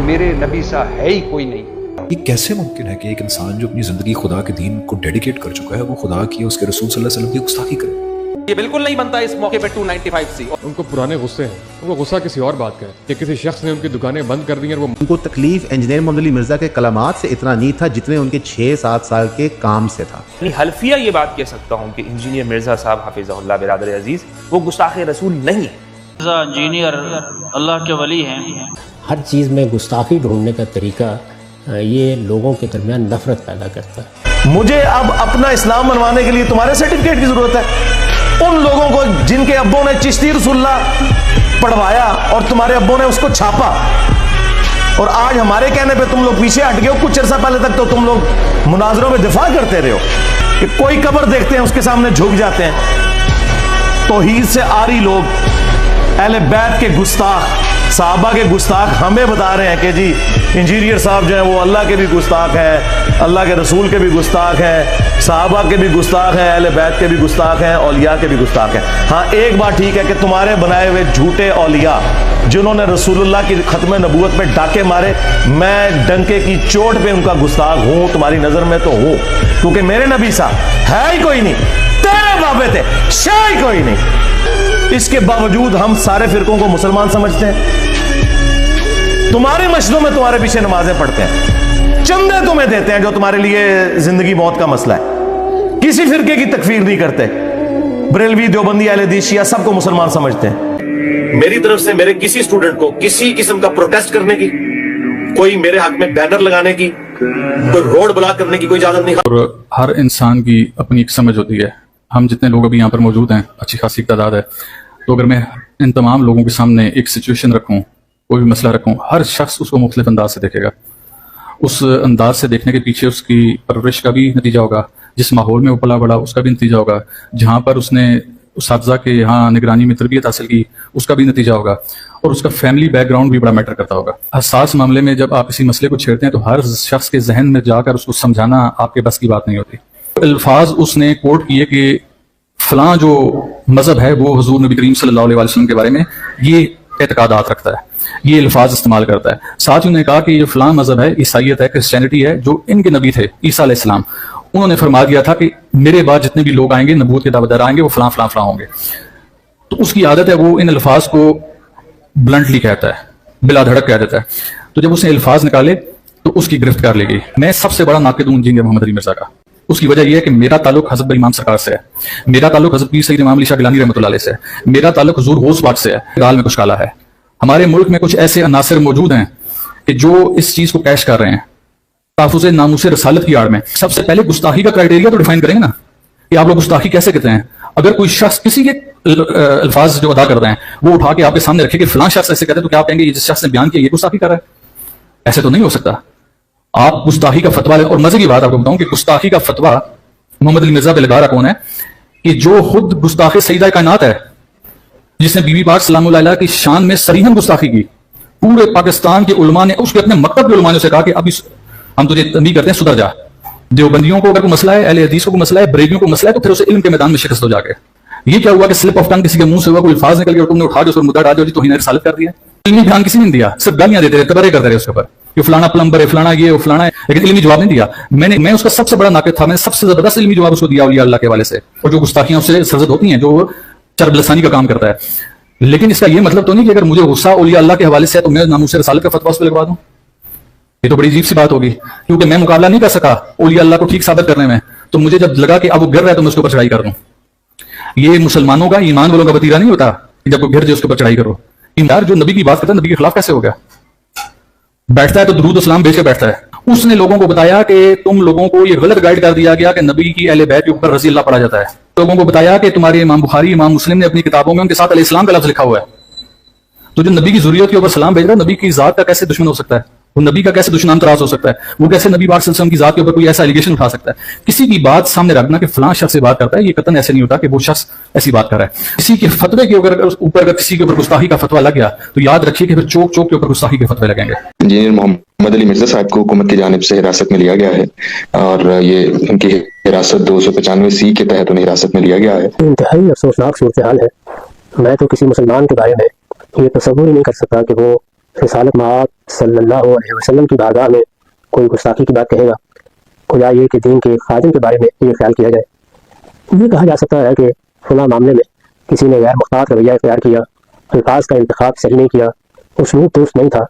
میرے نبی سا ہے ہی کوئی نہیں۔ یہ کیسے ممکن ہے کہ ایک انسان جو اپنی زندگی خدا کے دین کو ڈیڈیکیٹ کر چکا ہے وہ خدا کی اس کے رسول صلی اللہ علیہ وسلم کی گستاخی کرے؟ یہ بالکل نہیں بنتا اس موقع پہ 295C۔ ان کو پرانے غصے ہیں، ان کو غصہ کسی اور بات کا ہے کہ کسی شخص نے ان کی دکانیں بند کر دی ہیں اور وہ ان کو تکلیف انجینئر محمد علی مرزا کے کلمات سے اتنا نہیں تھا جتنے ان کے 6-7 سال کے کام سے تھا۔ حلفیہ یہ بات کہہ سکتا ہوں کہ انجینئر مرزا صاحب حفظہ اللہ برادر عزیز وہ گستاخ رسول نہیں ہے۔ مرزا انجینئر اللہ کے ولی ہیں۔ ہر چیز میں گستاخی ڈھونڈنے کا طریقہ یہ لوگوں کے درمیان نفرت پیدا کرتا ہے۔ مجھے اب اپنا اسلام منوانے کے لیے تمہارے سرٹیفکیٹ کی ضرورت ہے؟ ان لوگوں کو جن کے ابوں نے چشتی رسول اللہ پڑھوایا اور تمہارے ابوں نے اس کو چھاپا، اور آج ہمارے کہنے پہ تم لوگ پیچھے ہٹ گئے ہو۔ کچھ عرصہ پہلے تک تو تم لوگ مناظروں میں دفاع کرتے رہے ہو کہ کوئی قبر دیکھتے ہیں اس کے سامنے جھک جاتے ہیں۔ توحید سے آری لوگ، اہل بیت کے گستاخ، صحابہ کے گستاخ ہمیں بتا رہے ہیں کہ جی انجینئر صاحب جو ہیں وہ اللہ کے بھی گستاخ ہیں، اللہ کے رسول کے بھی گستاخ ہیں، صحابہ کے بھی گستاخ ہیں، اہل بیت کے بھی گستاخ ہیں، اولیاء کے بھی گستاخ ہیں۔ ہاں ایک بات ٹھیک ہے کہ تمہارے بنائے ہوئے جھوٹے اولیاء جنہوں نے رسول اللہ کی ختم نبوت میں ڈاکے مارے، میں ڈنکے کی چوٹ پہ ان کا گستاخ ہوں، تمہاری نظر میں تو ہوں، کیونکہ میرے نبی صاحب ہے ہی کوئی نہیں، تیرے بابے تھے شے ہی کوئی نہیں۔ اس کے باوجود ہم سارے فرقوں کو مسلمان سمجھتے ہیں، تمہارے مسجدوں میں تمہارے پیچھے نمازیں پڑھتے ہیں، چندے تمہیں دیتے ہیں جو تمہارے لیے زندگی موت کا مسئلہ ہے، کسی فرقے کی تکفیر نہیں کرتے، بریلوی، دیوبندی، اہل حدیث، شیعہ سب کو مسلمان سمجھتے ہیں۔ میری طرف سے میرے کسی اسٹوڈنٹ کو کسی قسم کا پروٹیسٹ کرنے کی، کوئی میرے حق میں بینر لگانے کی، کوئی روڈ بلاک کرنے کی کوئی اجازت نہیں۔ اور ہر انسان کی اپنی ایک سمجھ ہوتی ہے۔ ہم جتنے لوگ ابھی یہاں پر موجود ہیں اچھی خاصی تعداد ہے، تو اگر میں ان تمام لوگوں کے سامنے ایک سچویشن رکھوں، کوئی بھی مسئلہ رکھوں، ہر شخص اس کو مختلف انداز سے دیکھے گا۔ اس انداز سے دیکھنے کے پیچھے اس کی پرورش کا بھی نتیجہ ہوگا، جس ماحول میں وہ پلا بڑا اس کا بھی نتیجہ ہوگا، جہاں پر اس نے اساتذہ کے یہاں نگرانی میں تربیت حاصل کی اس کا بھی نتیجہ ہوگا، اور اس کا فیملی بیک گراؤنڈ بھی بڑا میٹر کرتا ہوگا۔ حساس معاملے میں جب آپ کسی مسئلے کو چھیڑتے ہیں تو ہر شخص کے ذہن میں جا کر اس کو سمجھانا آپ کے بس کی بات نہیں ہوتی۔ الفاظ اس نے کوٹ کیے کہ فلاں جو مذہب ہے وہ حضور نبی کریم صلی اللہ علیہ وسلم کے بارے میں یہ اعتقادات رکھتا ہے، یہ الفاظ استعمال کرتا ہے۔ ساتھ ہی انہوں نے کہا کہ یہ فلاں مذہب ہے، عیسائیت ہے، کرسچینٹی ہے، جو ان کے نبی تھے عیسیٰ علیہ السلام، انہوں نے فرما دیا تھا کہ میرے بعد جتنے بھی لوگ آئیں گے نبوت کے دعویدار آئیں گے وہ فلاں فلاں فلاں ہوں گے۔ تو اس کی عادت ہے وہ ان الفاظ کو بلنٹلی کہتا ہے، بلا دھڑک کہہ دیتا ہے۔ تو جب اس نے الفاظ نکالے تو اس کی گرفت کر لی گئی۔ میں سب سے بڑا ناقد ہوں انجینئر محمد علی مرزا کا۔ اس کی وجہ یہ ہے کہ میرا تعلق حضرت امام سرکار سے ہے، میرا تعلق حضرت پیر سید امام علی شاہ گیلانی رحمۃ اللہ علیہ سے ہے، میرا تعلق حضور غوث پاک سے ہے۔ دال میں کچھ کالا ہے۔ ہمارے ملک میں کچھ ایسے عناصر موجود ہیں کہ جو اس چیز کو کیش کر رہے ہیں تحفظ ناموس رسالت کی آڑ میں۔ سب سے پہلے گستاخی کا کرائٹیریا تو ڈیفائن کریں گے نا کہ آپ لوگ گستاخی کیسے کہتے ہیں۔ اگر کوئی شخص کسی کے الفاظ جو ادا کرتے ہیں وہ اٹھا کے آپ کے سامنے رکھے کہ فلاں شخص ایسے کہتے ہیں، تو کیا آپ کہیں گے یہ جس شخص نے بیان کیا یہ گستاخی کر رہا ہے؟ ایسے تو نہیں ہو سکتا۔ آپ گستاخی کا فتویٰ، اور مزے کی بات آپ کو بتاؤں کہ گستاخی کا فتویٰ محمد علی مرزا پہ لگا رہا کون ہے کہ جو خود گستاخ سیدہ کائنات ہے، جس نے بی بی پاک سلام اللہ علیہ کی شان میں صریحاً گستاخی کی۔ پورے پاکستان کے علماء نے، اس کے اپنے مکتب کے علماء نے اسے کہا کہ اب ہم تجھے تنبیہ کرتے ہیں سدھر جا۔ دیوبندیوں کو اگر کوئی مسئلہ ہے، اہل حدیث کو کوئی مسئلہ ہے، بریلویوں کو مسئلہ ہے، تو پھر اسے علم کے میدان میں شکست ہو جا کے۔ یہ کیا ہوا کہ سلپ آف ٹنگ کسی کے منہ سے ہوا، کوئی الفاظ نکل گیا اور تم نے اٹھا کے اس پر مدعا ڈال دیا جی توہین رسالت کر دیا۔ علمی بیان کسی نے نہیں دیا، صرف گالیاں دیتے رہے، تبرے کرتے رہے اس کے اوپر کہ فلانا پلمبر ہے، فلانا یہ فلانا ہے، لیکن علمی جواب نہیں دیا۔ میں اس کا سب سے بڑا ناقد تھا، میں نے سب سے زبردست علمی جواب اس کو دیا اولیاء اللہ کے حوالے سے، اور جو گستاخیاں اس سے سرزد ہوتی ہیں جو چرب لسانی کا کام کرتا ہے۔ لیکن اس کا یہ مطلب تو نہیں کہ اگر مجھے غصہ اولیاء اللہ کے حوالے سے ہے تو میں ناموس رسالت کا فتویٰ اس پہ لگوا دوں۔ یہ تو بڑی عجیب سی بات ہوگی، کیونکہ میں مقابلہ نہیں کر سکا اولیاء اللہ کو ٹھیک ثابت کرنے میں، تو مجھے جب لگا کہ اب وہ گر رہا ہے تو میں اس کے اوپر چڑھائی کر دوں۔ یہ مسلمانوں کا، ایمان والوں کا وتیرہ نہیں ہوتا کہ جب وہ گر جائے اس کے اوپر چڑھائی کرو۔ ایماندار جو نبی کی بات کرتا ہے نبی کے خلاف کیسے ہو گیا؟ بیٹھتا ہے تو درود و سلام بھیج کے بیٹھتا ہے۔ اس نے لوگوں کو بتایا کہ تم لوگوں کو یہ غلط گائیڈ کر دیا گیا کہ نبی کی اہل بیت کے اوپر رضی اللہ پڑھا جاتا ہے۔ لوگوں کو بتایا کہ تمہارے امام بخاری، امام مسلم نے اپنی کتابوں میں ان کے ساتھ علیہ السلام کا لفظ لکھا ہوا ہے، تو جو نبی کی ضروریت کے اوپر سلام بھیج رہا ہے، نبی کی ذات کا کیسے دشمن ہو سکتا ہے؟ وہ نبی کا کیسے دشمن تراز ہو سکتا ہے؟ وہ کیسے نبی پاک صلی اللہ علیہ وسلم کی ذات کے اوپر کوئی ایسا ایلیگیشن اٹھا سکتا ہے؟ کسی کی بات سامنے رکھنا کہ فلاں شخص سے بات کرتا ہے، یہ قطعاً ایسے نہیں ہوتا کہ وہ شخص ایسی بات کر رہا ہے۔ کسی کے فتوے کے اوپر اگر کسی کے اوپر گستاخی کا فتویٰ لگ گیا تو یاد رکھیے کہ پھر چوک چوک کے اوپر گستاخی کے فتوے لگیں گے۔ انجینئر محمد علی مرزا صاحب کو حکومت کی جانب سے حراست میں لیا گیا ہے، اور یہ ان کی حراست 295C کے تحت انہیں حراست میں لیا گیا ہے۔ انتہائی افسوسناک صورتحال ہے۔ میں تو کسی مسلمان کے بارے میں یہ تصور ہی نہیں کر سکتا کہ وہ رسالت مآب صلی اللہ علیہ وسلم کی بارگاہ میں کوئی گستاخی کی بات کہے گا، خدا یہ کہ دین کے خادم کے بارے میں یہ خیال کیا جائے، یہ کہا جا سکتا ہے کہ فلاں معاملے میں کسی نے غیر محتاط رویہ اختیار کیا، الفاظ کا انتخاب صحیح نہیں کیا، اسلوب درست نہیں تھا،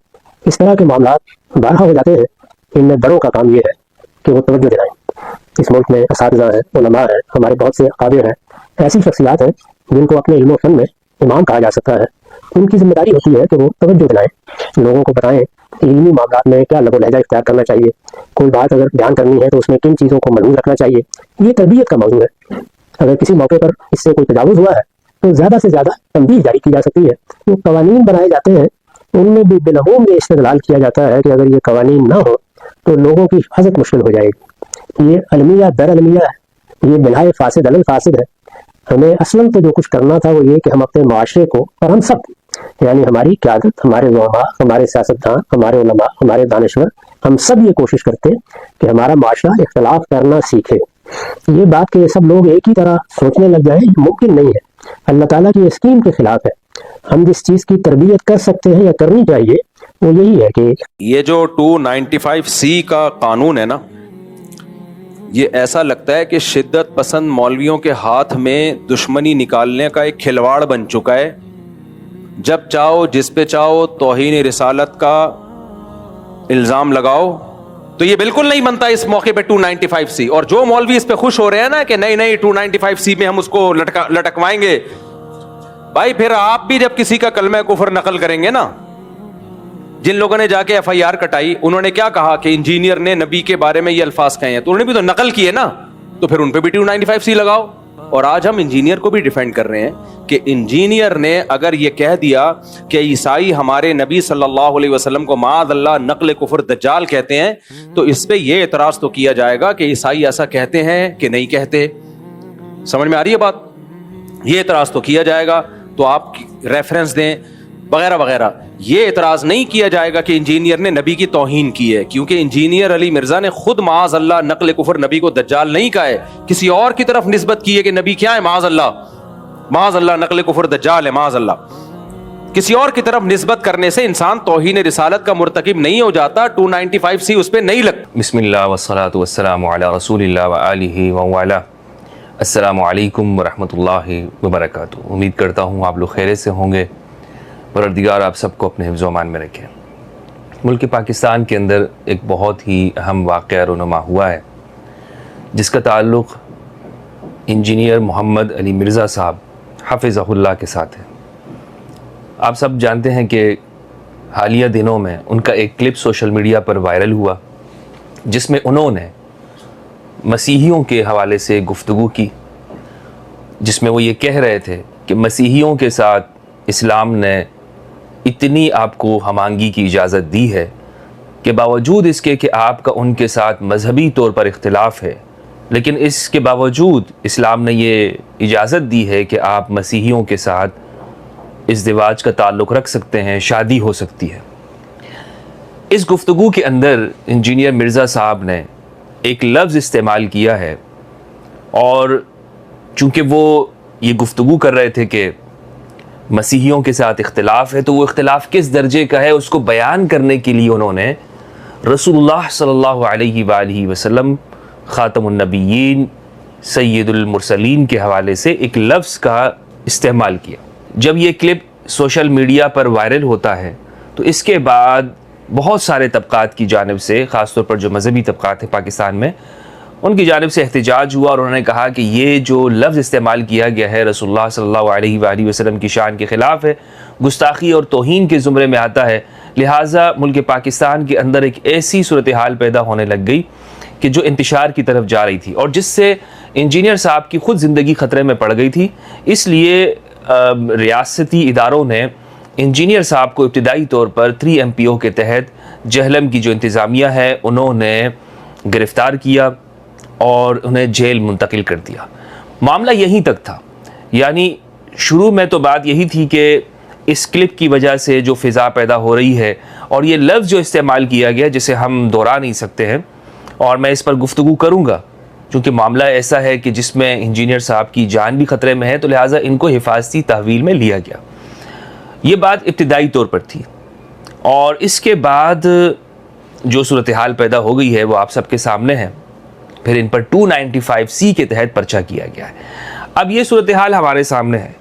اس طرح کے معاملات بارہا ہو جاتے ہیں۔ ان میں بڑوں کا کام یہ ہے کہ وہ توجہ دلائیں۔ اس ملک میں اساتذہ ہیں، علماء ہیں، ہمارے بہت سے اکابر ہیں، ایسی شخصیات ہیں جن کو اپنے علم و فن میں امام کہا جا سکتا ہے۔ ان کی ذمہ داری ہوتی ہے کہ وہ توجہ دلائیں، لوگوں کو بتائیں کہ علمی معاملات میں کیا لب و لہجہ اختیار کرنا چاہیے، کوئی بات اگر بیان کرنی ہے تو اس میں کن چیزوں کو ملحوظ رکھنا چاہیے۔ یہ تربیت کا موضوع ہے۔ اگر کسی موقع پر اس سے کوئی تجاوز ہوا ہے تو زیادہ سے زیادہ تنبیہ جاری کی جا سکتی ہے۔ جو قوانین بنائے جاتے ہیں ان میں بھی بالعموم یہ استدلال کیا جاتا ہے کہ اگر یہ قوانین نہ ہو تو لوگوں کی حفاظت مشکل ہو جائے گی۔ یہ المیہ در المیہ ہے، یہ بنائے فاسد علی الفاسد ہے۔ ہمیں اصلاً تو جو کچھ کرنا تھا وہ یہ کہ ہم اپنے معاشرے کو، اور ہم سب یعنی ہماری قیادت، ہمارے علماء، ہمارے سیاستدان، ہمارے علماء، ہمارے دانشور، ہم سب یہ کوشش کرتے کہ ہمارا معاشرہ اختلاف کرنا سیکھے۔ یہ بات کہ یہ سب لوگ ایک ہی طرح سوچنے لگ جائیں یہ ممکن نہیں ہے، اللہ تعالیٰ کی اسکیم کے خلاف ہے۔ ہم جس چیز کی تربیت کر سکتے ہیں یا کرنی چاہیے وہ یہی ہے کہ یہ جو 295C کا قانون ہے نا، یہ ایسا لگتا ہے کہ شدت پسند مولویوں کے ہاتھ میں دشمنی نکالنے کا ایک کھلواڑ بن چکا ہے۔ جب چاہو جس پہ چاہو توہین رسالت کا الزام لگاؤ، تو یہ بالکل نہیں بنتا اس موقع پہ 295C۔ اور جو مولوی اس پہ خوش ہو رہے ہیں نا کہ نہیں 295C میں ہم اس کو لٹکوائیں گے، بھائی پھر آپ بھی جب کسی کا کلمہ کفر نقل کریں گے نا، جن لوگوں نے جا کے FIR کٹائی انہوں نے کیا کہا کہ انجینئر نے نبی کے بارے میں یہ الفاظ کہے ہیں، تو انہوں نے بھی تو نقل کیے نا، تو پھر ان پہ بھی 295C لگاؤ۔ اور آج ہم انجینئر کو بھی ڈیفینڈ کر رہے ہیں کہ انجینئر نے اگر یہ کہہ دیا کہ عیسائی ہمارے نبی صلی اللہ علیہ وسلم کو معاذ اللہ نقل کفر دجال کہتے ہیں، تو اس پہ یہ اعتراض تو کیا جائے گا کہ عیسائی ایسا کہتے ہیں کہ نہیں کہتے۔ سمجھ میں آ رہی ہے بات؟ یہ اعتراض تو کیا جائے گا، تو آپ ریفرنس دیں وغیرہ وغیرہ۔ یہ اعتراض نہیں کیا جائے گا کہ انجینئر نے نبی کی توہین کی ہے، کیونکہ انجینئر علی مرزا نے خود معاذ اللہ نقل کفر نبی کو دجال نہیں کہا ہے، کسی اور کی طرف نسبت کی ہے کہ نبی کیا ہے، معاذ اللہ نقل کفر دجال ہے، معاذ اللہ۔ کسی اور کی طرف نسبت کرنے سے انسان توہین رسالت کا مرتکب نہیں ہو جاتا، 295C اس پہ نہیں لگتا۔ بسم اللہ والصلاة والسلام علی رسول اللہ وآلہ وآلہ۔ السلام علیکم ورحمۃ اللہ وبرکاتہ۔ امید کرتا ہوں آپ لوگ خیریت سے ہوں گے، پروردگار آپ سب کو اپنے حفظ و امان میں رکھے۔ ملک پاکستان کے اندر ایک بہت ہی اہم واقعہ رونما ہوا ہے جس کا تعلق انجینئر محمد علی مرزا صاحب حفظہ اللہ کے ساتھ ہے۔ آپ سب جانتے ہیں کہ حالیہ دنوں میں ان کا ایک کلپ سوشل میڈیا پر وائرل ہوا جس میں انہوں نے مسیحیوں کے حوالے سے گفتگو کی، جس میں وہ یہ کہہ رہے تھے کہ مسیحیوں کے ساتھ اسلام نے اتنی آپ کو ہم آہنگی کی اجازت دی ہے کہ باوجود اس کے کہ آپ کا ان کے ساتھ مذہبی طور پر اختلاف ہے، لیکن اس کے باوجود اسلام نے یہ اجازت دی ہے کہ آپ مسیحیوں کے ساتھ ازدواج کا تعلق رکھ سکتے ہیں، شادی ہو سکتی ہے۔ اس گفتگو کے اندر انجینئر مرزا صاحب نے ایک لفظ استعمال کیا ہے، اور چونکہ وہ یہ گفتگو کر رہے تھے کہ مسیحیوں کے ساتھ اختلاف ہے، تو وہ اختلاف کس درجے کا ہے اس کو بیان کرنے کے لیے انہوں نے رسول اللہ صلی اللہ علیہ وآلہ وسلم خاتم النبیین سید المرسلین کے حوالے سے ایک لفظ کا استعمال کیا۔ جب یہ کلپ سوشل میڈیا پر وائرل ہوتا ہے تو اس کے بعد بہت سارے طبقات کی جانب سے، خاص طور پر جو مذہبی طبقات ہیں پاکستان میں، ان کی جانب سے احتجاج ہوا، اور انہوں نے کہا کہ یہ جو لفظ استعمال کیا گیا ہے رسول اللہ صلی اللہ علیہ وآلہ وسلم کی شان کے خلاف ہے، گستاخی اور توہین کے زمرے میں آتا ہے، لہٰذا ملک پاکستان کے اندر ایک ایسی صورتحال پیدا ہونے لگ گئی کہ جو انتشار کی طرف جا رہی تھی، اور جس سے انجینئر صاحب کی خود زندگی خطرے میں پڑ گئی تھی۔ اس لیے ریاستی اداروں نے انجینئر صاحب کو ابتدائی طور پر 3 MPO کے تحت جہلم کی جو انتظامیہ ہے انہوں نے گرفتار کیا اور انہیں جیل منتقل کر دیا۔ معاملہ یہیں تک تھا، یعنی شروع میں تو بات یہی تھی کہ اس کلپ کی وجہ سے جو فضا پیدا ہو رہی ہے اور یہ لفظ جو استعمال کیا گیا جسے ہم دہرا نہیں سکتے ہیں، اور میں اس پر گفتگو کروں گا چونکہ معاملہ ایسا ہے کہ جس میں انجینئر صاحب کی جان بھی خطرے میں ہے، تو لہٰذا ان کو حفاظتی تحویل میں لیا گیا۔ یہ بات ابتدائی طور پر تھی۔ اور اس کے بعد جو صورتحال پیدا ہو گئی ہے وہ آپ سب کے سامنے ہے. پھر ان پر 295C کے تحت پرچہ کیا گیا ہے. اب یہ صورتحال ہمارے سامنے ہے.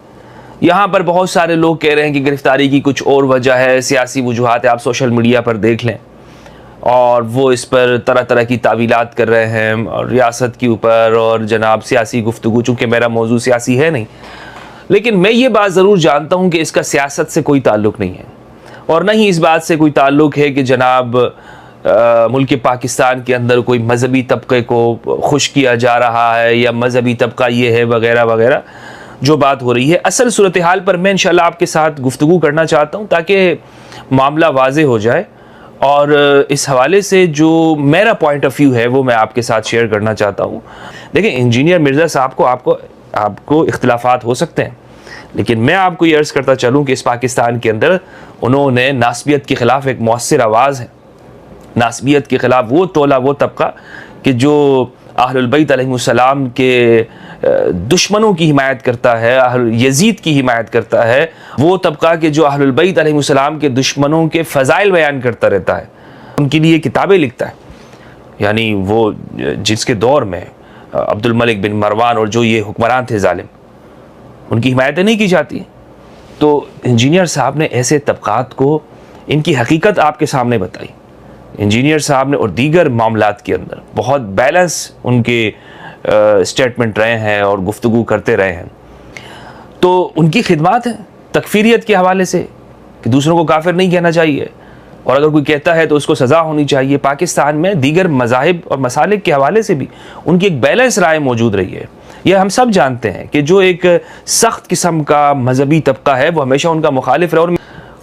یہاں پر بہت سارے لوگ کہہ رہے ہیں کہ گرفتاری کی کچھ اور وجہ ہے، سیاسی وجوہات ہے. آپ سوشل میڈیا پر دیکھ لیں اور وہ اس پر طرح طرح کی تعویلات کر رہے ہیں اور ریاست کے اوپر اور جناب سیاسی گفتگو. چونکہ میرا موضوع سیاسی ہے نہیں، لیکن میں یہ بات ضرور جانتا ہوں کہ اس کا سیاست سے کوئی تعلق نہیں ہے، اور نہ ہی اس بات سے کوئی تعلق ہے کہ جناب ملک پاکستان کے اندر کوئی مذہبی طبقے کو خوش کیا جا رہا ہے یا مذہبی طبقہ یہ ہے وغیرہ وغیرہ جو بات ہو رہی ہے. اصل صورتحال پر میں انشاءاللہ آپ کے ساتھ گفتگو کرنا چاہتا ہوں تاکہ معاملہ واضح ہو جائے، اور اس حوالے سے جو میرا پوائنٹ آف ویو ہے وہ میں آپ کے ساتھ شیئر کرنا چاہتا ہوں. دیکھیں، انجینئر مرزا صاحب آپ کو اختلافات ہو سکتے ہیں، لیکن میں آپ کو یہ عرض کرتا چلوں کہ اس پاکستان کے اندر انہوں نے ناسبیت کے خلاف ایک مؤثر آواز ہے. ناسبیت کے خلاف وہ ٹولہ، وہ طبقہ کہ جو اہل البیت علیہ السلام کے دشمنوں کی حمایت کرتا ہے، یزید کی حمایت کرتا ہے، وہ طبقہ کہ جو اہل البیت علیہ السلام کے دشمنوں کے فضائل بیان کرتا رہتا ہے، ان کے لیے کتابیں لکھتا ہے. یعنی وہ جس کے دور میں عبد الملک بن مروان اور جو یہ حکمران تھے ظالم، ان کی حمایتیں نہیں کی جاتی. تو انجینئر صاحب نے ایسے طبقات کو ان کی حقیقت آپ کے سامنے بتائی. انجینئر صاحب نے اور دیگر معاملات کے اندر بہت بیلنس ان کے اسٹیٹمنٹ رہے ہیں اور گفتگو کرتے رہے ہیں. تو ان کی خدمات ہیں تکفیریت کے حوالے سے کہ دوسروں کو کافر نہیں کہنا چاہیے، اور اگر کوئی کہتا ہے تو اس کو سزا ہونی چاہیے. پاکستان میں دیگر مذاہب اور مسالک کے حوالے سے بھی ان کی ایک بیلنس رائے موجود رہی ہے. یہ ہم سب جانتے ہیں کہ جو ایک سخت قسم کا مذہبی طبقہ ہے وہ ہمیشہ ان کا مخالف رہا. اور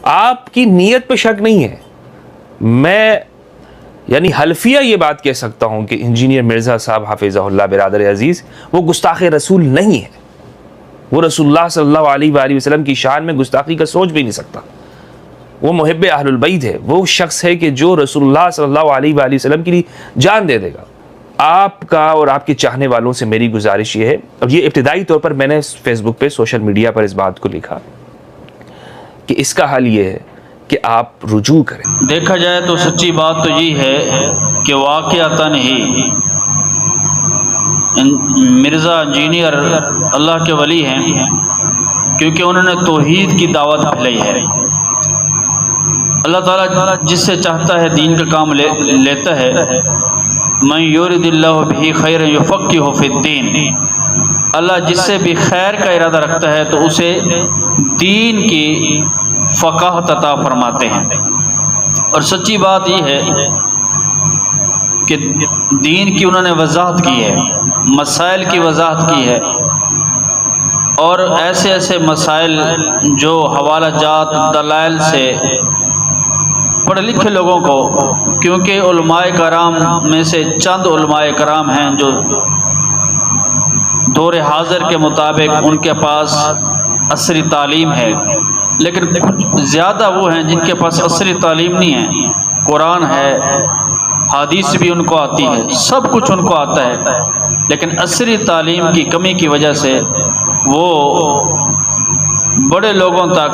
آپ کی نیت پہ شک نہیں ہے، میں یعنی حلفیہ یہ بات کہہ سکتا ہوں کہ انجینئر مرزا صاحب حفظہ اللہ برادر عزیز وہ گستاخ رسول نہیں ہے. وہ رسول اللہ صلی اللہ علیہ وآلہ وسلم کی شان میں گستاخی کا سوچ بھی نہیں سکتا. وہ محب اہل البیت ہے، وہ شخص ہے کہ جو رسول اللہ صلی اللہ علیہ وآلہ وسلم کے لیے جان دے دے گا. آپ کا اور آپ کے چاہنے والوں سے میری گزارش یہ ہے، اور یہ ابتدائی طور پر میں نے فیس بک پہ سوشل میڈیا پر اس بات کو لکھا کہ اس کا حل یہ ہے کہ آپ رجوع کریں. دیکھا جائے تو سچی بات تو یہ ہے کہ واقعتاً ہی مرزا انجینئر اللہ کے ولی ہیں، کیونکہ انہوں نے توحید کی دعوت پھیلائی ہے. اللہ تعالیٰ جس سے چاہتا ہے دین کا کام لیتا ہے. من یورد اللہ بہ خیرا یفقہہ فی الدین، اللہ جس سے بھی خیر کا ارادہ رکھتا ہے تو اسے دین کی فقاہت عطا فرماتے ہیں. اور سچی بات یہ ہے کہ دین کی انہوں نے وضاحت کی ہے، مسائل کی وضاحت کی ہے، اور ایسے ایسے مسائل جو حوالہ جات دلائل سے پڑھے لکھے لوگوں کو، کیونکہ علماء کرام میں سے چند علماء کرام ہیں جو دور حاضر کے مطابق ان کے پاس عصری تعلیم ہے، لیکن کچھ زیادہ وہ ہیں جن کے پاس عصری تعلیم نہیں ہے. قرآن ہے، حدیث بھی ان کو آتی ہے، سب کچھ ان کو آتا ہے، لیکن عصری تعلیم کی کمی کی وجہ سے وہ بڑے لوگوں تک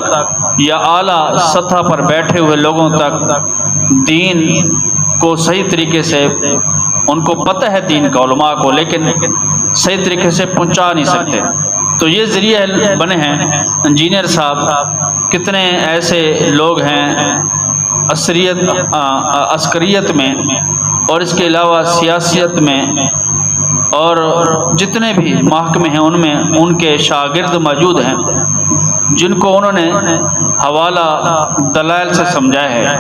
یا اعلیٰ سطح پر بیٹھے ہوئے لوگوں تک دین کو صحیح طریقے سے، ان کو پتہ ہے دین کا علماء کو، لیکن صحیح طریقے سے پہنچا نہیں سکتے. تو یہ ذریعے بنے ہیں انجینئر صاحب. کتنے ایسے لوگ ہیں عسکریت میں اور اس کے علاوہ سیاست میں اور جتنے بھی محکمے ہیں ان میں ان کے شاگرد موجود ہیں جن کو انہوں نے حوالہ دلائل سے سمجھایا ہے.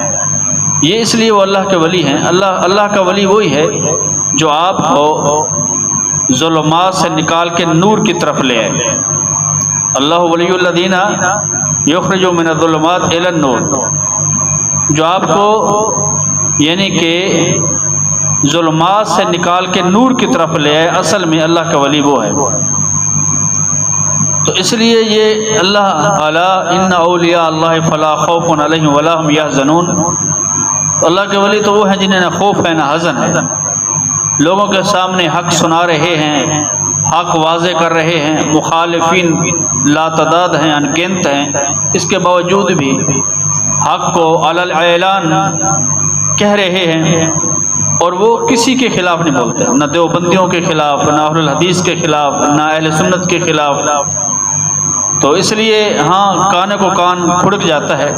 یہ اس لیے وہ اللہ کے ولی ہیں. اللہ کا ولی وہی ہے جو آپ کو ظلمات سے نکال کے نور کی طرف لے آئے. اللہ ولی الذین یخرجون من الظلمات الی النور، جو آپ کو یعنی کہ ظلمات سے نکال کے نور کی طرف لے آئے. اصل میں اللہ کا ولی وہ ہے. تو اس لیے یہ اللہ تعالیٰ ان اولیاء اللہ فلا خوف علیہم ولا هم یحزنون، اللہ کے ولی تو وہ ہیں جنہیں نہ خوف ہے نہ حزن ہے. لوگوں کے سامنے حق سنا رہے ہیں، حق واضح کر رہے ہیں، مخالفین لا تعداد ہیں، انگنت ہیں، اس کے باوجود بھی حق کو علل اعلان کہہ رہے ہیں، اور وہ کسی کے خلاف نہیں بولتے، نہ دیوبندیوں کے خلاف، نہ اہل الحدیث کے خلاف، نہ اہل سنت کے خلاف. تو اس لیے ہاں کانے کو کان کھڑک جاتا ہے.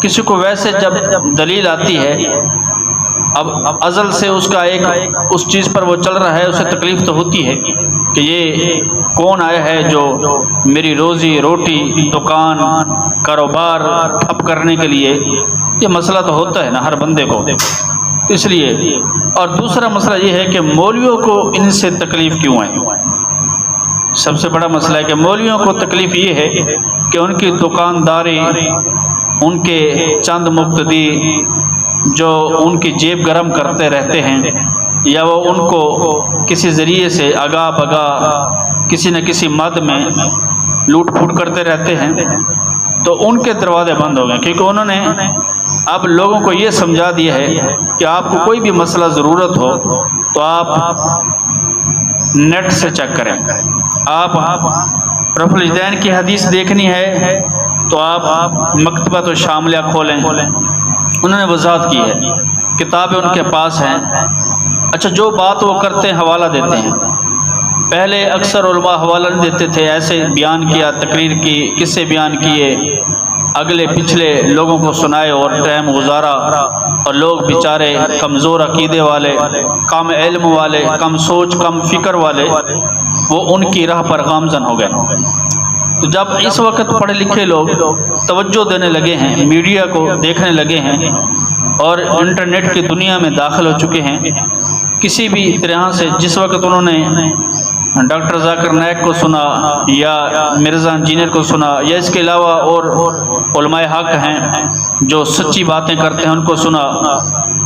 کسی کو ویسے جب دلیل آتی ہے، اب ازل سے اس کا ایک اس چیز پر وہ چل رہا ہے، اسے تکلیف تو ہوتی ہے کہ یہ کون آیا ہے جو میری روزی روٹی دکان کاروبار ٹھپ کرنے کے لیے. یہ مسئلہ تو ہوتا ہے نا ہر بندے کو. اس لیے اور دوسرا مسئلہ یہ ہے کہ مولویوں کو ان سے تکلیف کیوں ہے. سب سے بڑا مسئلہ ہے کہ مولویوں کو تکلیف یہ ہے کہ ان کی دکانداری، ان کے چند مقتدی جو ان کی جیب گرم کرتے رہتے ہیں، یا وہ ان کو کسی ذریعے سے آگاہ بگاہ کسی نہ کسی مد میں لوٹ پھوٹ کرتے رہتے ہیں، تو ان کے دروازے بند ہو گئے. کیونکہ انہوں نے اب لوگوں کو یہ سمجھا دیا ہے کہ آپ کو کوئی بھی مسئلہ ضرورت ہو تو آپ نیٹ سے چیک کریں. آپ رفع الیدین کی حدیث دیکھنی ہے تو آپ مکتبۃ الشاملیہ کھولیں. انہوں نے وضاحت کی ہے، کتابیں ان کے پاس ہیں. اچھا، جو بات وہ کرتے ہیں حوالہ دیتے ہیں. پہلے اکثر علماء حوالہ نہیں دیتے تھے، ایسے بیان کیا، تقریر کی، قصے بیان کیے، اگلے پچھلے لوگوں کو سنائے اور ٹائم گزارا. اور لوگ بیچارے کمزور عقیدے والے، کم علم والے، کم سوچ کم فکر والے، وہ ان کی راہ پر گامزن ہو گئے. تو جب اس وقت پڑھے لکھے لوگ توجہ دینے لگے ہیں، میڈیا کو دیکھنے لگے ہیں اور انٹرنیٹ کی دنیا میں داخل ہو چکے ہیں، کسی بھی طرح سے جس وقت انہوں نے ڈاکٹر ذاکر نائک کو سنا یا مرزا انجینئر کو سنا، یا اس کے علاوہ اور علماء حق ہیں جو سچی باتیں کرتے ہیں ان کو سنا،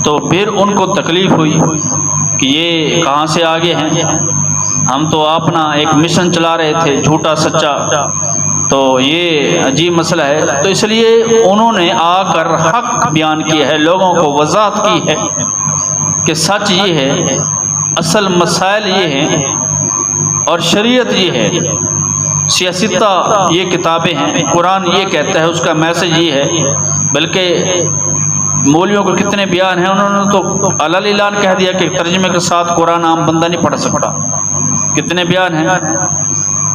تو پھر ان کو تکلیف ہوئی کہ یہ کہاں سے آگے ہیں. ہم تو اپنا ایک مشن چلا رہے تھے جھوٹا سچا، تو یہ عجیب مسئلہ ہے. تو اس لیے انہوں نے آ کر حق بیان کیا ہے، لوگوں کو وضاحت کی ہے کہ سچ یہ ہے، اصل مسائل یہ ہیں اور شریعت یہ ہے. سیاستہ یہ کتابیں ہیں، قرآن یہ کہتا ہے، اس کا میسج یہ ہے. بلکہ مولویوں کو کتنے بیان ہیں، انہوں نے تو علل اعلان کہہ دیا کہ ترجمے کے ساتھ قرآن عام بندہ نہیں پڑھ سکتا. کتنے بیان ہیں.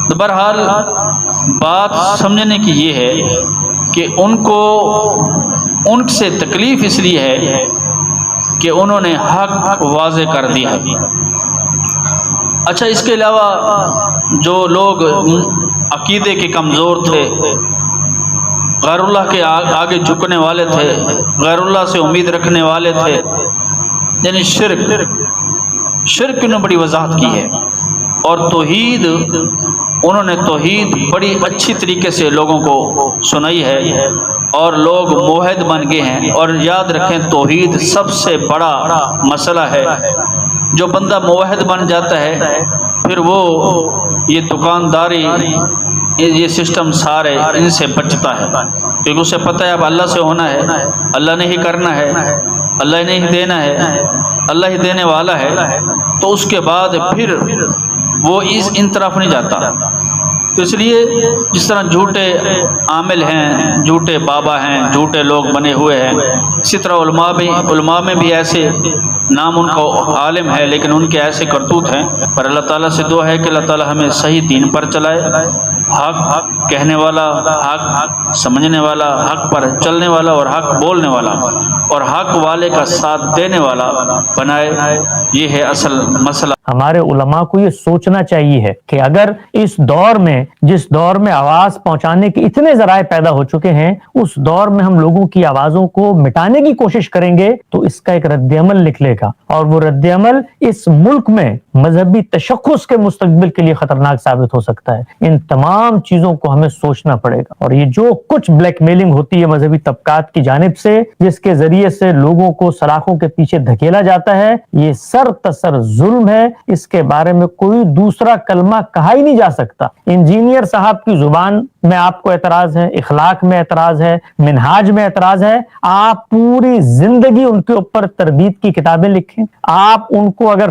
تو بہرحال بات سمجھنے کی یہ ہے کہ ان کو ان سے تکلیف اس لیے ہے کہ انہوں نے حق واضح کر دیا. اچھا، اس کے علاوہ جو لوگ عقیدے کے کمزور تھے، غیر اللہ کے آگے جھکنے والے تھے، غیر اللہ سے امید رکھنے والے تھے، یعنی شرک نے بڑی وضاحت کی ہے. اور توحید، انہوں نے توحید بڑی اچھی طریقے سے لوگوں کو سنائی ہے اور لوگ موحد بن گئے ہیں. اور یاد رکھیں، توحید سب سے بڑا مسئلہ ہے. جو بندہ موحد بن جاتا ہے پھر وہ یہ دکانداری، یہ سسٹم سارے ان سے بچتا ہے، کیونکہ اسے پتہ ہے اب اللہ سے ہونا ہے، اللہ نے ہی کرنا ہے، اللہ نے ہی دینا ہے، اللہ ہی دینے والا ہے. تو اس کے بعد پھر وہ ان طرف نہیں جاتا. تو اس لیے جس طرح جھوٹے عامل ہیں، جھوٹے بابا ہیں، جھوٹے لوگ بنے ہوئے ہیں، اسی طرح علماء میں بھی ایسے نام ان کا عالم ہے لیکن ان کے ایسے کرتوت ہیں. پر اللہ تعالیٰ سے دعا ہے کہ اللہ تعالیٰ ہمیں صحیح دین پر چلائے، حق کہنے والا، حق سمجھنے والا، حق پر چلنے والا اور حق بولنے والا اور حق والے کا ساتھ دینے والا بنائے. یہ ہے اصل مسئلہ. ہمارے علماء کو یہ سوچنا چاہیے ہے کہ اگر اس دور میں، جس دور میں آواز پہنچانے کے اتنے ذرائع پیدا ہو چکے ہیں، اس دور میں ہم لوگوں کی آوازوں کو مٹانے کی کوشش کریں گے تو اس کا ایک رد عمل نکلے گا، اور وہ رد عمل اس ملک میں مذہبی تشخص کے مستقبل کے لیے خطرناک ثابت ہو سکتا ہے. ان تمام چیزوں کو ہمیں سوچنا پڑے گا. اور یہ جو کچھ بلیک میلنگ ہوتی ہے مذہبی طبقات کی جانب سے، جس کے ذریعے سے لوگوں کو سلاخوں کے پیچھے دھکیلا جاتا ہے، یہ سر تسر ظلم ہے. اس کے بارے میں کوئی دوسرا کلمہ کہا ہی نہیں جا سکتا. انجینئر صاحب کی زبان میں آپ کو اعتراض ہے، اخلاق میں اعتراض ہے، منہاج میں اعتراض ہے. آپ پوری زندگی ان کے اوپر تردید کی کتابیں لکھیں. آپ ان کو اگر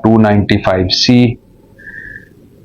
295C।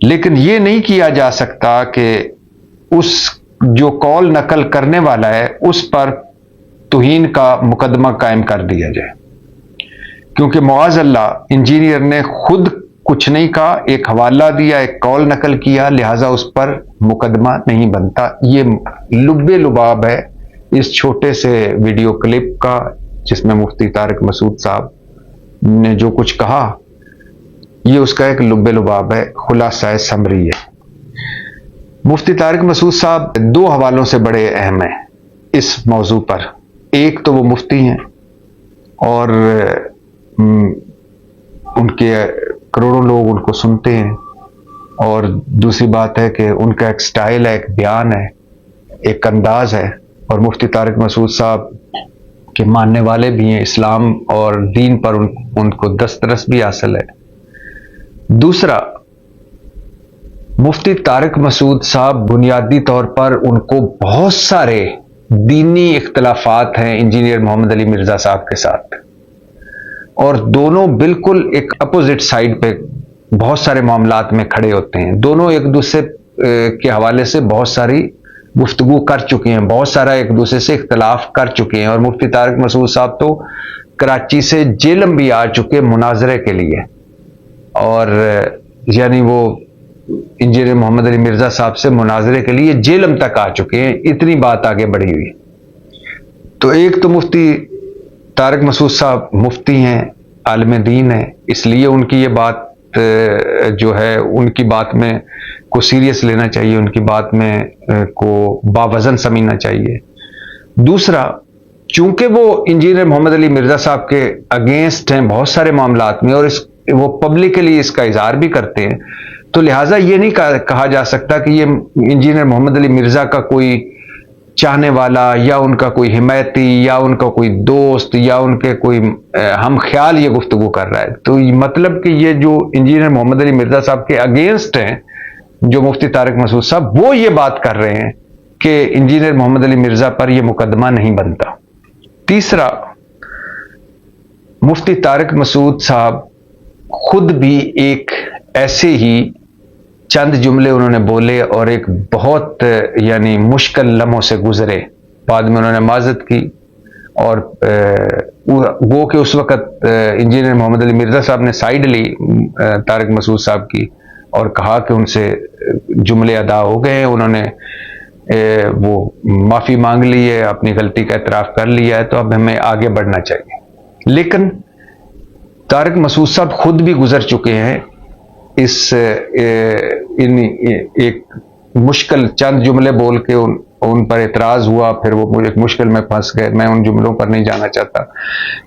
لیکن یہ نہیں کیا جا سکتا کہ اس جو کال نقل کرنے والا ہے اس پر توہین کا مقدمہ قائم کر دیا جائے، کیونکہ معاذ اللہ انجینئر نے خود کچھ نہیں کہا، ایک حوالہ دیا، ایک کال نقل کیا، لہذا اس پر مقدمہ نہیں بنتا۔ یہ لب لباب ہے اس چھوٹے سے ویڈیو کلپ کا جس میں مفتی طارق مسعود صاحب نے جو کچھ کہا، یہ اس کا ایک لب لباب ہے، خلاصہ سمری ہے۔ مفتی طارق مسعود صاحب دو حوالوں سے بڑے اہم ہیں اس موضوع پر، ایک تو وہ مفتی ہیں اور ان کے کروڑوں لوگ ان کو سنتے ہیں، اور دوسری بات ہے کہ ان کا ایک سٹائل ہے، ایک بیان ہے، ایک انداز ہے، اور مفتی طارق مسعود صاحب کے ماننے والے بھی ہیں، اسلام اور دین پر ان کو دسترس بھی حاصل ہے۔ دوسرا، مفتی طارق مسعود صاحب بنیادی طور پر ان کو بہت سارے دینی اختلافات ہیں انجینئر محمد علی مرزا صاحب کے ساتھ، اور دونوں بالکل ایک اپوزٹ سائڈ پہ بہت سارے معاملات میں کھڑے ہوتے ہیں، دونوں ایک دوسرے کے حوالے سے بہت ساری گفتگو کر چکے ہیں، بہت سارا ایک دوسرے سے اختلاف کر چکے ہیں، اور مفتی طارق مسعود صاحب تو کراچی سے جیلم بھی آ چکے مناظرے کے لیے، اور یعنی وہ انجینئر محمد علی مرزا صاحب سے مناظرے کے لیے جیلم تک آ چکے ہیں، اتنی بات آگے بڑھی ہوئی۔ تو ایک تو مفتی طارق مسعود صاحب مفتی ہیں، عالم دین ہیں، اس لیے ان کی یہ بات جو ہے ان کی بات میں کو سیریس لینا چاہیے، ان کی بات میں کو باوزن سمجھنا چاہیے۔ دوسرا، چونکہ وہ انجینئر محمد علی مرزا صاحب کے اگینسٹ ہیں بہت سارے معاملات میں، اور وہ پبلکلی اس کا اظہار بھی کرتے ہیں، تو لہٰذا یہ نہیں کہا جا سکتا کہ یہ انجینئر محمد علی مرزا کا کوئی چاہنے والا یا ان کا کوئی حمایتی یا ان کا کوئی دوست یا ان کے کوئی ہم خیال یہ گفتگو کر رہا ہے۔ تو مطلب کہ یہ جو انجینئر محمد علی مرزا صاحب کے اگینسٹ ہیں جو مفتی طارق مسعود صاحب، وہ یہ بات کر رہے ہیں کہ انجینئر محمد علی مرزا پر یہ مقدمہ نہیں بنتا۔ تیسرا، مفتی طارق مسعود صاحب خود بھی ایک ایسے ہی چند جملے انہوں نے بولے اور ایک بہت یعنی مشکل لمحوں سے گزرے، بعد میں انہوں نے معذرت کی، اور وہ کہ اس وقت انجینئر محمد علی مرزا صاحب نے سائیڈ لی طارق مسعود صاحب کی اور کہا کہ ان سے جملے ادا ہو گئے ہیں، انہوں نے وہ معافی مانگ لی ہے، اپنی غلطی کا اعتراف کر لیا ہے، تو اب ہمیں آگے بڑھنا چاہیے۔ لیکن طارق مسعود صاحب خود بھی گزر چکے ہیں اس ایک مشکل چند جملے بول کے ان پر اعتراض ہوا، پھر وہ ایک مشکل میں پھنس گئے۔ میں ان جملوں پر نہیں جانا چاہتا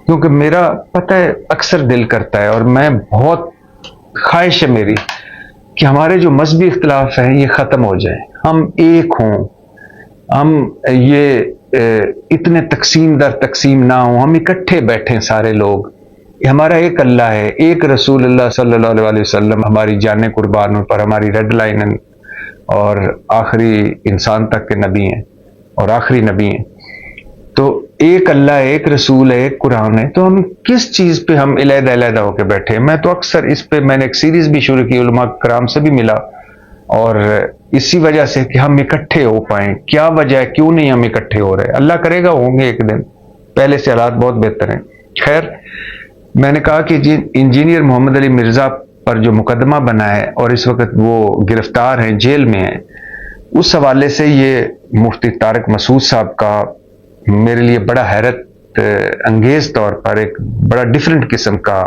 کیونکہ میرا پتہ ہے اکثر دل کرتا ہے، اور میں بہت خواہش ہے میری کہ ہمارے جو مذہبی اختلاف ہیں یہ ختم ہو جائیں، ہم ایک ہوں، ہم یہ اتنے تقسیم در تقسیم نہ ہوں، ہم اکٹھے بیٹھیں سارے لوگ۔ ہمارا ایک اللہ ہے، ایک رسول اللہ صلی اللہ علیہ وسلم ہماری جانیں قربان پر، ہماری ریڈ لائن ہیں، اور آخری انسان تک کے نبی ہیں اور آخری نبی ہیں۔ تو ایک اللہ ہے، ایک رسول ہے، ایک قرآن ہے، تو ہم کس چیز پہ ہم علیحدہ علیحدہ ہو کے بیٹھے ہیں؟ میں تو اکثر اس پہ میں نے ایک سیریز بھی شروع کی، علماء کرام سے بھی ملا، اور اسی وجہ سے کہ ہم اکٹھے ہو پائیں۔ کیا وجہ ہے کیوں نہیں ہم اکٹھے ہو رہے؟ اللہ کرے گا ہوں گے ایک دن، پہلے سے حالات بہت بہتر ہیں۔ خیر، میں نے کہا کہ انجینئر محمد علی مرزا پر جو مقدمہ بنا ہے اور اس وقت وہ گرفتار ہیں، جیل میں ہیں، اس حوالے سے یہ مفتی طارق مسعود صاحب کا میرے لیے بڑا حیرت انگیز طور پر ایک بڑا ڈیفرنٹ قسم کا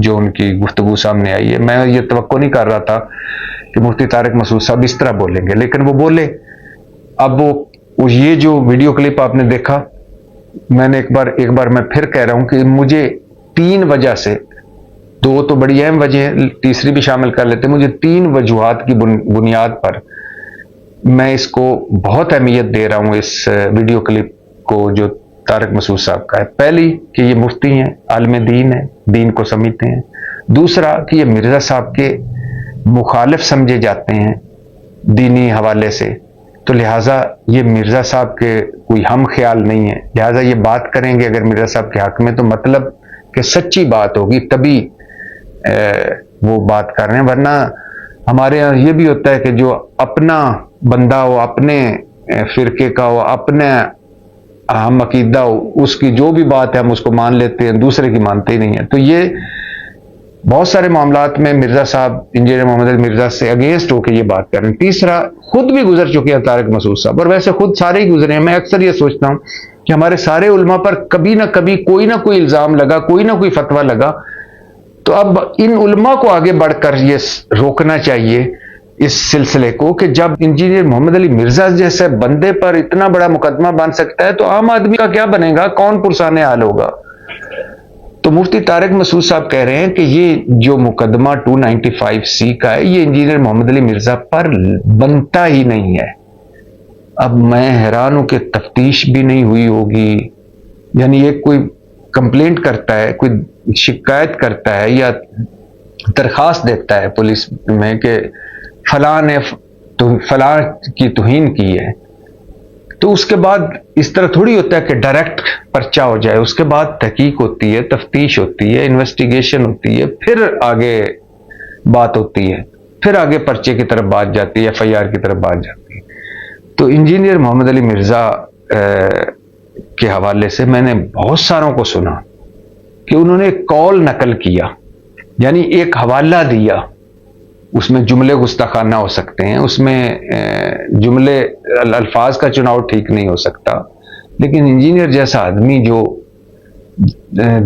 جو ان کی گفتگو سامنے آئی ہے۔ میں یہ توقع نہیں کر رہا تھا کہ مفتی طارق مسعود صاحب اس طرح بولیں گے، لیکن وہ بولے۔ اب وہ یہ جو ویڈیو کلپ آپ نے دیکھا، میں نے ایک بار میں پھر کہہ رہا ہوں کہ مجھے 3 وجہ سے، 2 تو بڑی اہم وجہ ہیں، تیسری بھی شامل کر لیتے، مجھے 3 وجوہات کی بنیاد پر میں اس کو بہت اہمیت دے رہا ہوں، اس ویڈیو کلپ کو جو طارق مسعود صاحب کا ہے۔ پہلی کہ یہ مفتی ہیں، عالم دین ہیں، دین کو سمجھتے ہیں۔ دوسرا کہ یہ مرزا صاحب کے مخالف سمجھے جاتے ہیں دینی حوالے سے، تو لہٰذا یہ مرزا صاحب کے کوئی ہم خیال نہیں ہے، لہٰذا یہ بات کریں گے اگر مرزا صاحب کے حق میں تو مطلب کہ سچی بات ہوگی، تبھی وہ بات کر رہے ہیں. ورنہ ہمارے یہاں یہ بھی ہوتا ہے کہ جو اپنا بندہ ہو, اپنے فرقے کا ہو, اپنے ہم عقیدہ ہو, اس کی جو بھی بات ہے ہم اس کو مان لیتے ہیں, دوسرے کی مانتے ہی نہیں ہیں. تو یہ بہت سارے معاملات میں مرزا صاحب انجینئر محمد علی مرزا سے اگینسٹ ہو کے یہ بات کر رہے ہیں. تیسرا, خود بھی گزر چکے ہیں طارق مسعود صاحب, اور ویسے خود سارے ہی گزرے ہیں. میں اکثر یہ سوچتا ہوں کہ ہمارے سارے علماء پر کبھی نہ کبھی کوئی نہ کوئی الزام لگا, کوئی نہ کوئی فتویٰ لگا. تو اب ان علماء کو آگے بڑھ کر یہ روکنا چاہیے اس سلسلے کو کہ جب انجینئر محمد علی مرزا جیسے بندے پر اتنا بڑا مقدمہ بن سکتا ہے تو عام آدمی کا کیا بنے گا, کون پرسان حال ہوگا. تو مفتی طارق مسعود صاحب کہہ رہے ہیں کہ یہ جو مقدمہ 295C کا ہے یہ انجینئر محمد علی مرزا پر بنتا ہی نہیں ہے. اب میں حیران ہوں کہ تفتیش بھی نہیں ہوئی ہوگی. یعنی ایک کوئی کمپلینٹ کرتا ہے, کوئی شکایت کرتا ہے یا درخواست دیتا ہے پولیس میں کہ فلاں نے فلاں کی توہین کی ہے, تو اس کے بعد اس طرح تھوڑی ہوتا ہے کہ ڈائریکٹ پرچہ ہو جائے. اس کے بعد تحقیق ہوتی ہے, تفتیش ہوتی ہے, انویسٹیگیشن ہوتی ہے, پھر آگے بات ہوتی ہے, پھر آگے پرچے کی طرف بات جاتی ہے, FIR کی طرف بات جاتی ہے. تو انجینئر محمد علی مرزا کے حوالے سے میں نے بہت ساروں کو سنا کہ انہوں نے کال نقل کیا, یعنی ایک حوالہ دیا. اس میں جملے گستاخانہ ہو سکتے ہیں, اس میں جملے الفاظ کا چناؤ ٹھیک نہیں ہو سکتا, لیکن انجینئر جیسا آدمی جو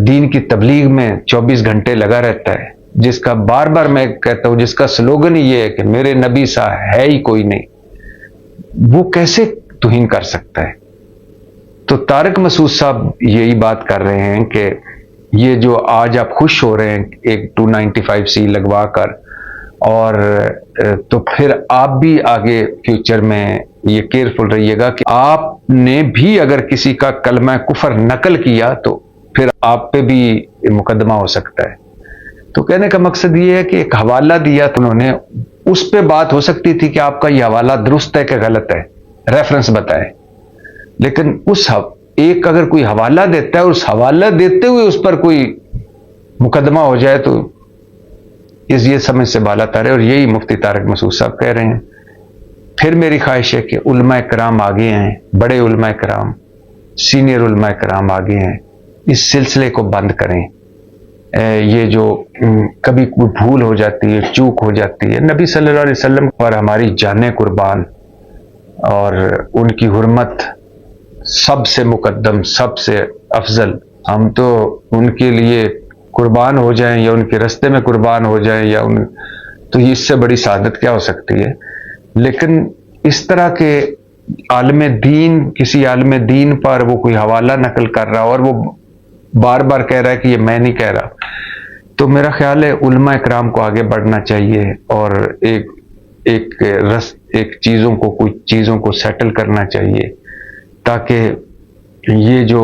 دین کی تبلیغ میں 24 گھنٹے لگا رہتا ہے, جس کا بار بار میں کہتا ہوں جس کا سلوگن ہی یہ ہے کہ میرے نبی سا ہے ہی کوئی نہیں, وہ کیسے توہین کر سکتا ہے. تو طارق مسعود صاحب یہی بات کر رہے ہیں کہ یہ جو آج آپ خوش ہو رہے ہیں ایک 295C لگوا کر, اور تو پھر آپ بھی آگے فیوچر میں یہ کیئرفل رہیے گا کہ آپ نے بھی اگر کسی کا کلمہ کفر نقل کیا تو پھر آپ پہ بھی مقدمہ ہو سکتا ہے. تو کہنے کا مقصد یہ ہے کہ ایک حوالہ دیا تو انہوں نے, اس پہ بات ہو سکتی تھی کہ آپ کا یہ حوالہ درست ہے کہ غلط ہے, ریفرنس بتائے. لیکن اس ایک اگر کوئی حوالہ دیتا ہے اور اس حوالہ دیتے ہوئے اس پر کوئی مقدمہ ہو جائے تو یہ سمجھ سے بالا تر ہے. اور یہی مفتی طارق مسعود صاحب کہہ رہے ہیں. پھر میری خواہش ہے کہ علماء کرام آگے ہیں, بڑے علماء کرام, سینئر علماء کرام آگے ہیں, اس سلسلے کو بند کریں. یہ جو کبھی کوئی بھول ہو جاتی ہے, چوک ہو جاتی ہے, نبی صلی اللہ علیہ وسلم پر ہماری جانیں قربان, اور ان کی حرمت سب سے مقدم, سب سے افضل. ہم تو ان کے لیے قربان ہو جائیں یا ان کے رستے میں قربان ہو جائیں یا تو اس سے بڑی سعادت کیا ہو سکتی ہے. لیکن اس طرح کے عالم دین, کسی عالم دین پر وہ کوئی حوالہ نقل کر رہا اور وہ بار بار کہہ رہا ہے کہ یہ میں نہیں کہہ رہا, تو میرا خیال ہے علماء اکرام کو آگے بڑھنا چاہیے اور ایک چیزوں کو, کچھ چیزوں کو سیٹل کرنا چاہیے, تاکہ یہ جو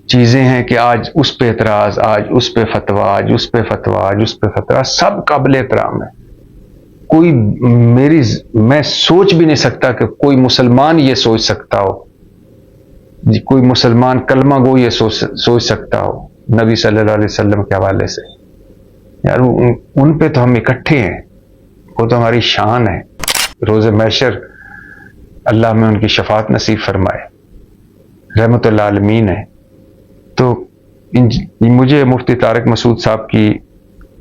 چیزیں ہیں کہ آج اس پہ اعتراض, آج اس پہ فتویٰ, آج اس پہ فتویٰ, آج اس پہ فتویٰ, سب قابل احترام ہے. کوئی میں سوچ بھی نہیں سکتا کہ کوئی مسلمان یہ سوچ سکتا ہو, کوئی مسلمان کلمہ گو یہ سوچ سکتا ہو نبی صلی اللہ علیہ وسلم کے حوالے سے. یار ان پہ تو ہم اکٹھے ہیں, وہ تو ہماری شان ہے. روز محشر اللہ میں ان کی شفاعت نصیب فرمائے, رحمت اللہ عالمین ہے. تو مجھے مفتی طارق مسعود صاحب کی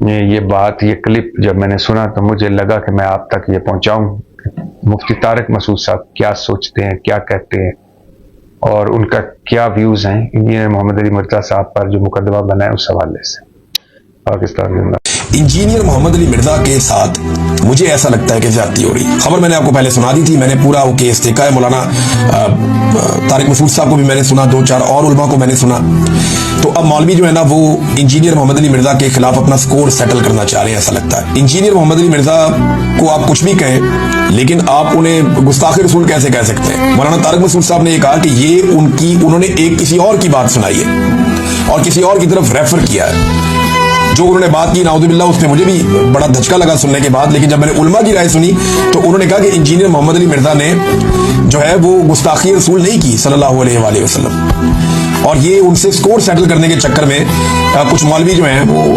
یہ بات, یہ کلپ جب میں نے سنا تو مجھے لگا کہ میں آپ تک یہ پہنچاؤں. مفتی طارق مسعود صاحب کیا سوچتے ہیں, کیا کہتے ہیں, اور ان کا کیا ویوز ہیں انجینئر محمد علی مرزا صاحب پر جو مقدمہ بنا ہے اس حوالے سے. پاکستان زندہ. انجینئر محمد علی مرزا کے ساتھ مجھے ایسا لگتا ہے کہ زیادتی ہو رہی. خبر میں نے آپ کو پہلے سنا دی تھی, میں نے پورا وہ کیس دیکھا ہے. مولانا طارق مسعود صاحب کو بھی میں نے سنا, 2-4 اور علماء کو میں نے سنا. تو اب مولوی جو ہے نا وہ انجینئر محمد علی مرزا کے خلاف اپنا سکور سیٹل کرنا چاہ رہے ہیں, ایسا لگتا ہے. انجینئر محمد علی مرزا کو آپ کچھ بھی کہیں, لیکن آپ انہیں گستاخ رسول کیسے کہہ سکتے ہیں؟ مولانا طارق مسعود صاحب نے یہ کہا کہ یہ انہوں نے ایک کسی اور کی بات سنائی ہے اور کسی اور کی طرف ریفر کیا ہے. جو انہوں نے بات کی نعوذ باللہ اس میں مجھے بھی بڑا دھچکا لگا سننے کے بعد, لیکن جب میں نے علماء کی رائے سنی تو انہوں نے کہا کہ انجینئر محمد علی مرزا نے جو ہے وہ گستاخی رسول نہیں کی صلی اللہ علیہ وآلہ وسلم, اور یہ ان سے سکور سیٹل کرنے کے چکر میں کچھ مولوی جو ہیں وہ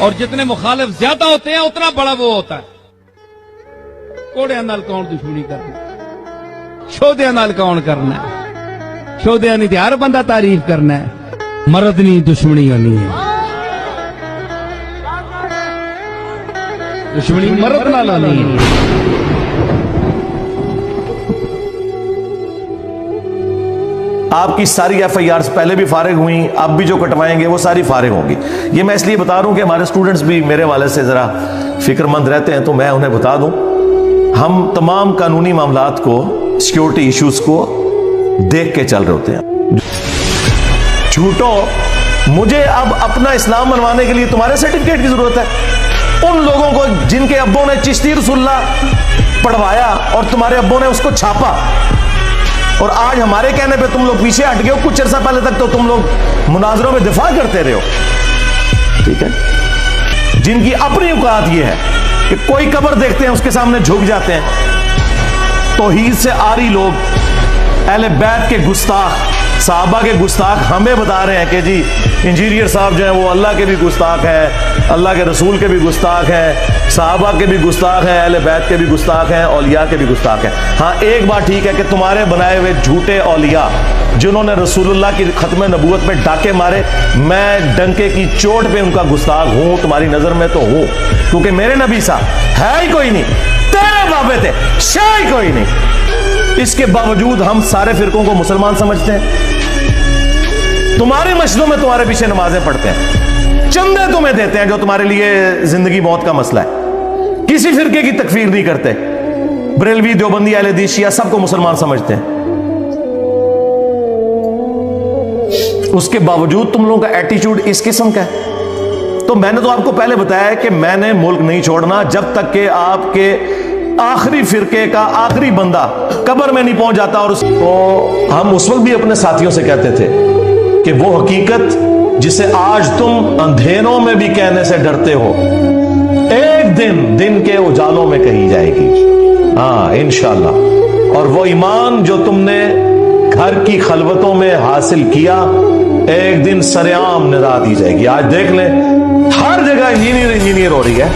اور جتنے مخالف زیادہ ہوتے ہیں اتنا بڑا وہ ہوتا ہے. کوڑے نال کون دشمنی کرنا, شودے نال کون کرنا ہے, شودے نہیں ہر بندہ تعریف کرنا ہے, مرد نہیں دشمنی ہونی ہے, دشمنی مرد نال ہونی ہے. آپ کی ساری ایف آئی آرز پہلے بھی فارغ ہوئیں, اب بھی جو کٹوائیں گے وہ ساری فارغ ہوں گی. یہ میں اس لیے بتا رہا ہوں کہ ہمارے اسٹوڈنٹس بھی میرے والے سے ذرا فکر مند رہتے ہیں, تو میں انہیں بتا دوں ہم تمام قانونی معاملات کو, سیکیورٹی ایشوز کو دیکھ کے چل رہے ہوتے ہیں. جھوٹو, مجھے اب اپنا اسلام منوانے کے لیے تمہارے سرٹیفکیٹ کی ضرورت ہے؟ ان لوگوں کو جن کے ابوں نے چشتی رسول اللہ پڑھوایا اور تمہارے ابوں نے اس کو چھاپا, اور آج ہمارے کہنے پہ تم لوگ پیچھے ہٹ گئے ہو. کچھ عرصہ پہلے تک تو تم لوگ مناظروں میں دفاع کرتے رہے ہو, ٹھیک ہے, جن کی اپنی اوقات یہ ہے کہ کوئی قبر دیکھتے ہیں اس کے سامنے جھک جاتے ہیں. توحید سے آری لوگ, اہل بیت کے گستاخ, صحابہ کے گستاخ ہمیں بتا رہے ہیں کہ جی انجینئر صاحب جو ہیں وہ اللہ کے بھی گستاخ ہیں, اللہ کے رسول کے بھی گستاخ ہیں, صحابہ کے بھی گستاخ ہیں, اہل بیت کے بھی گستاخ ہیں, اولیاء کے بھی گستاخ ہیں. ہاں ایک بات ٹھیک ہے کہ تمہارے بنائے ہوئے جھوٹے اولیاء جنہوں نے رسول اللہ کی ختم نبوت میں ڈاکے مارے, میں ڈنکے کی چوٹ پہ ان کا گستاخ ہوں, تمہاری نظر میں تو ہوں, کیونکہ میرے نبی صاحب ہے ہی کوئی نہیں, تیرے بابے تھے شاہ ہی کوئی نہیں. اس کے باوجود ہم سارے فرقوں کو مسلمان سمجھتے ہیں, تمہاری مسجدوں میں تمہارے پیچھے نمازیں پڑھتے ہیں, چندے تمہیں دیتے ہیں جو تمہارے لیے زندگی موت کا مسئلہ ہے, کسی فرقے کی تکفیر نہیں کرتے, بریلوی, دیوبندی, اہل حدیث, شیعہ سب کو مسلمان سمجھتے ہیں. اس کے باوجود تم لوگوں کا ایٹیچیوڈ اس قسم کا ہے. تو میں نے تو آپ کو پہلے بتایا ہے کہ میں نے ملک نہیں چھوڑنا جب تک کہ آپ کے آخری فرقے کا آخری بندہ قبر میں نہیں پہنچ جاتا. اور ہم اس وقت بھی اپنے ساتھیوں سے کہتے تھے کہ وہ حقیقت جسے آج تم اندھیروں میں بھی کہنے سے ڈرتے ہو, ایک دن کے اجالوں میں کہی جائے گی, ہاں انشاءاللہ. اور وہ ایمان جو تم نے گھر کی خلوتوں میں حاصل کیا, ایک دن سرعام ندا دی جائے گی. آج دیکھ لیں ہر جگہ انجینئر ہو رہی ہے.